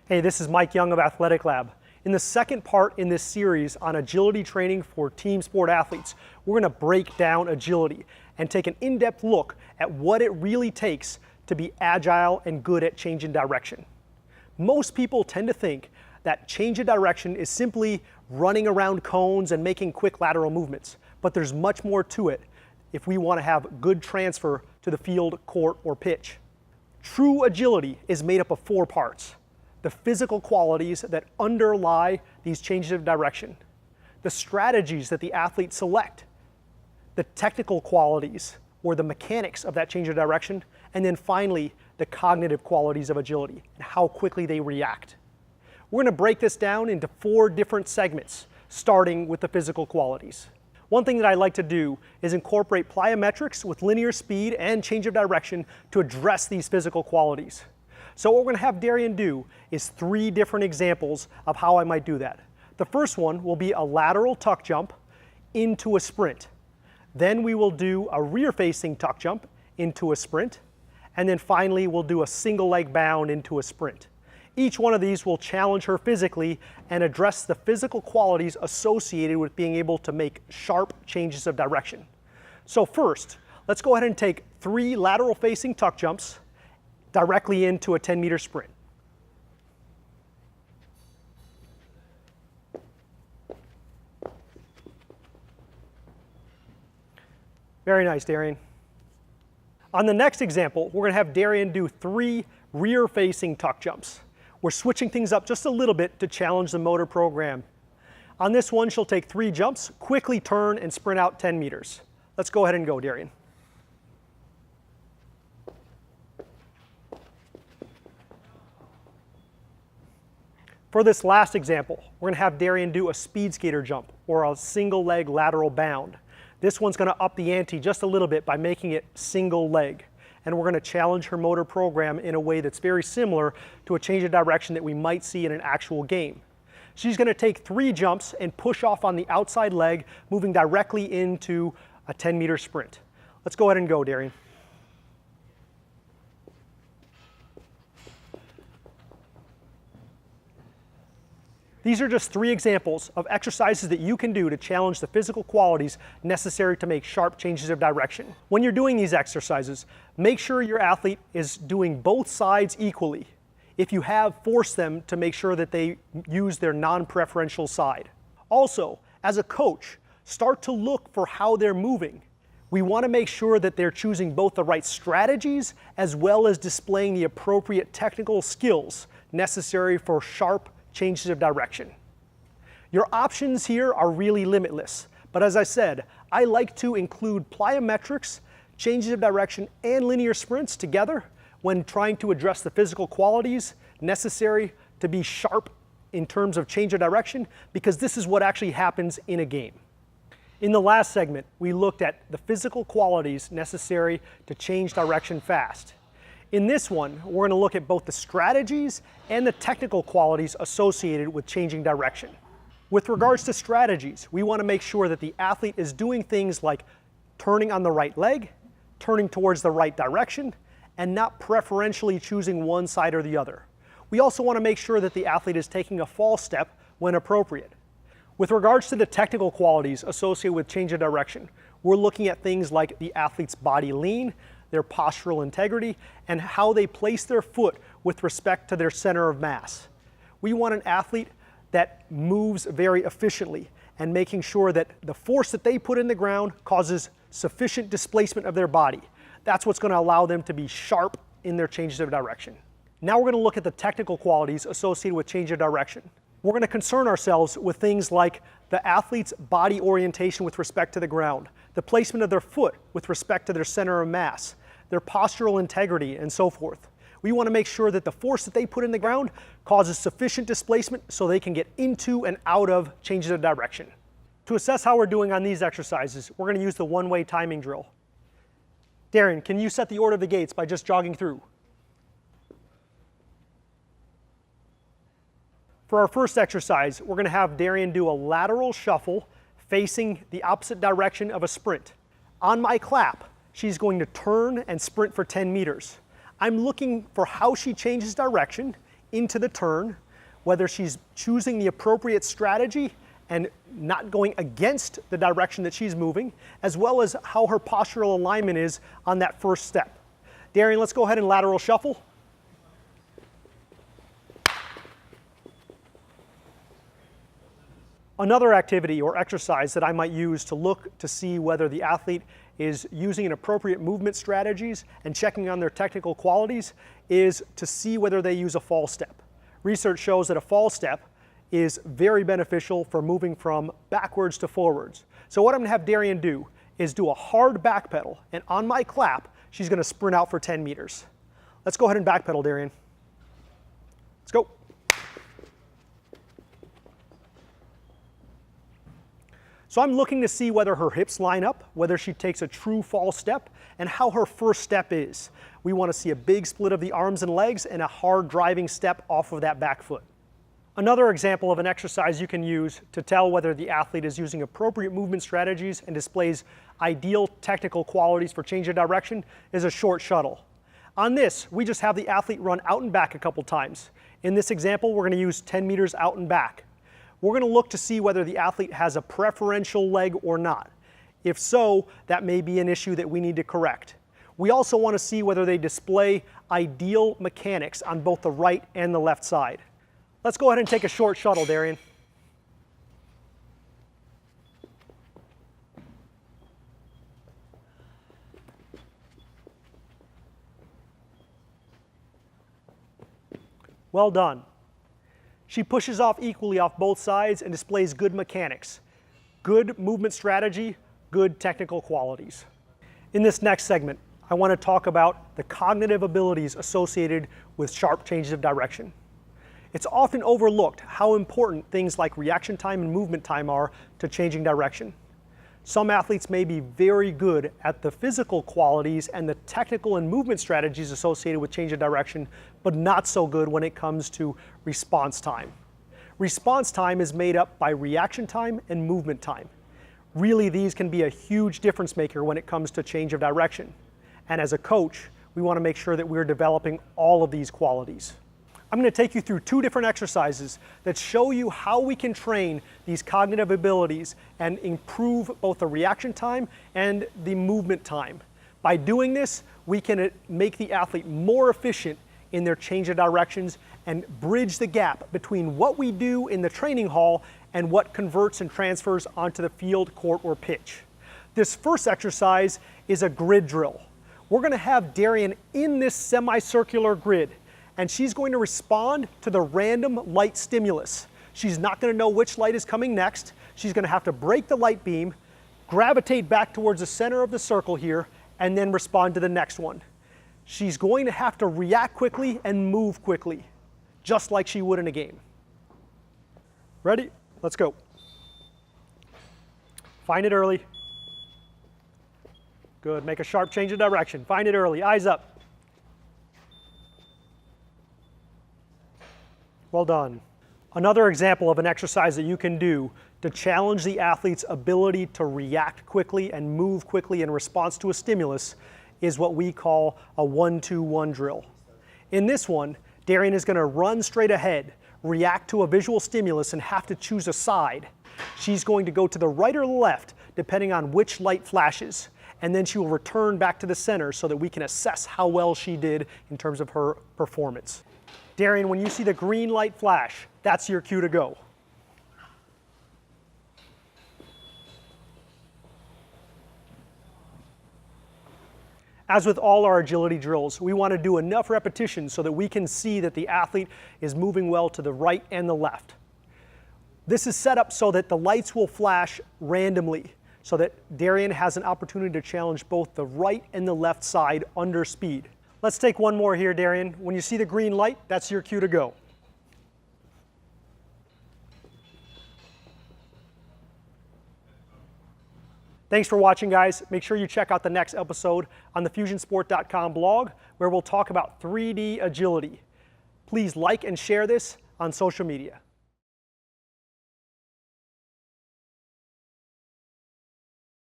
Hey, this is Mike Young of Athletic Lab. In the second part in this series on agility training for team sport athletes, we're going to break down agility and take an in-depth look at what it really takes to be agile and good at changing direction. Most people tend to think that change of direction is simply running around cones and making quick lateral movements, but there's much more to it if we want to have good transfer to the field, court, or pitch. True agility is made up of 4 parts. The physical qualities that underlie these changes of direction, the strategies that the athletes select, the technical qualities or the mechanics of that change of direction, and then finally, the cognitive qualities of agility and how quickly they react. We're going to break this down into 4 different segments, starting with the physical qualities. One thing that I like to do is incorporate plyometrics with linear speed and change of direction to address these physical qualities. So what we're going to have Darian do is 3 different examples of how I might do that. The first one will be a lateral tuck jump into a sprint. Then we will do a rear-facing tuck jump into a sprint. And then finally, we'll do a single leg bound into a sprint. Each one of these will challenge her physically and address the physical qualities associated with being able to make sharp changes of direction. So first, let's go ahead and take 3 lateral facing tuck jumps directly into a 10-meter sprint. Very nice, Darian. On the next example, we're going to have Darian do 3 rear-facing tuck jumps. We're switching things up just a little bit to challenge the motor program. On this one, she'll take 3 jumps, quickly turn, and sprint out 10 meters. Let's go ahead and go, Darian. For this last example, we're going to have Darian do a speed skater jump or a single leg lateral bound. This one's going to up the ante just a little bit by making it single leg. And we're going to challenge her motor program in a way that's very similar to a change of direction that we might see in an actual game. She's going to take 3 jumps and push off on the outside leg, moving directly into a 10-meter sprint. Let's go ahead and go, Darian. These are just 3 examples of exercises that you can do to challenge the physical qualities necessary to make sharp changes of direction. When you're doing these exercises, make sure your athlete is doing both sides equally. If you have, force them to make sure that they use their non-preferential side. Also, as a coach, start to look for how they're moving. We want to make sure that they're choosing both the right strategies as well as displaying the appropriate technical skills necessary for sharp changes of direction. Your options here are really limitless, but as I said, I like to include plyometrics, changes of direction, and linear sprints together when trying to address the physical qualities necessary to be sharp in terms of change of direction, because this is what actually happens in a game. In the last segment, we looked at the physical qualities necessary to change direction fast. In this one, we're going to look at both the strategies and the technical qualities associated with changing direction. With regards to strategies, we want to make sure that the athlete is doing things like turning on the right leg, turning towards the right direction, and not preferentially choosing one side or the other. We also want to make sure that the athlete is taking a false step when appropriate. With regards to the technical qualities associated with change of direction, we're looking at things like the athlete's body lean, their postural integrity, and how they place their foot with respect to their center of mass. We want an athlete that moves very efficiently and making sure that the force that they put in the ground causes sufficient displacement of their body. That's what's going to allow them to be sharp in their changes of direction. Now we're going to look at the technical qualities associated with change of direction. We're going to concern ourselves with things like the athlete's body orientation with respect to the ground, the placement of their foot with respect to their center of mass, their postural integrity, and so forth. We want to make sure that the force that they put in the ground causes sufficient displacement so they can get into and out of changes of direction. To assess how we're doing on these exercises, we're going to use the one-way timing drill. Darian, can you set the order of the gates by just jogging through? For our first exercise, we're going to have Darian do a lateral shuffle facing the opposite direction of a sprint. On my clap, she's going to turn and sprint for 10 meters. I'm looking for how she changes direction into the turn, whether she's choosing the appropriate strategy and not going against the direction that she's moving, as well as how her postural alignment is on that first step. Darian, let's go ahead and lateral shuffle. Another activity or exercise that I might use to look to see whether the athlete is using an appropriate movement strategies and checking on their technical qualities is to see whether they use a fall step. Research shows that a fall step is very beneficial for moving from backwards to forwards. So what I'm gonna have Darian do is do a hard back pedal, and on my clap, she's gonna sprint out for 10 meters. Let's go ahead and back pedal, Darian. Let's go. So I'm looking to see whether her hips line up, whether she takes a true fall step, and how her first step is. We want to see a big split of the arms and legs and a hard driving step off of that back foot. Another example of an exercise you can use to tell whether the athlete is using appropriate movement strategies and displays ideal technical qualities for change of direction is a short shuttle. On this, we just have the athlete run out and back a couple times. In this example, we're going to use 10 meters out and back. We're going to look to see whether the athlete has a preferential leg or not. If so, that may be an issue that we need to correct. We also want to see whether they display ideal mechanics on both the right and the left side. Let's go ahead and take a short shuttle, Darian. Well done. She pushes off equally off both sides and displays good mechanics, good movement strategy, good technical qualities. In this next segment, I want to talk about the cognitive abilities associated with sharp changes of direction. It's often overlooked how important things like reaction time and movement time are to changing direction. Some athletes may be very good at the physical qualities and the technical and movement strategies associated with change of direction, but not so good when it comes to response time. Response time is made up by reaction time and movement time. Really, these can be a huge difference maker when it comes to change of direction. And as a coach, we want to make sure that we're developing all of these qualities. I'm going to take you through two different exercises that show you how we can train these cognitive abilities and improve both the reaction time and the movement time. By doing this, we can make the athlete more efficient in their change of directions and bridge the gap between what we do in the training hall and what converts and transfers onto the field, court, or pitch. This first exercise is a grid drill. We're going to have Darian in this semicircular grid, and she's going to respond to the random light stimulus. She's not going to know which light is coming next. She's going to have to break the light beam, gravitate back towards the center of the circle here, and then respond to the next one. She's going to have to react quickly and move quickly, just like she would in a game. Ready? Let's go. Find it early. Good. Make a sharp change of direction. Find it early. Eyes up. Well done. Another example of an exercise that you can do to challenge the athlete's ability to react quickly and move quickly in response to a stimulus is what we call a 1-2-1 drill. In this one, Darian is going to run straight ahead, react to a visual stimulus, and have to choose a side. She's going to go to the right or the left, depending on which light flashes, and then she will return back to the center so that we can assess how well she did in terms of her performance. Darian, when you see the green light flash, that's your cue to go. As with all our agility drills, we want to do enough repetitions so that we can see that the athlete is moving well to the right and the left. This is set up so that the lights will flash randomly, so that Darian has an opportunity to challenge both the right and the left side under speed. Let's take one more here, Darian. When you see the green light, that's your cue to go. Thanks for watching, guys. Make sure you check out the next episode on the FusionSport.com blog, where we'll talk about 3D agility. Please like and share this on social media.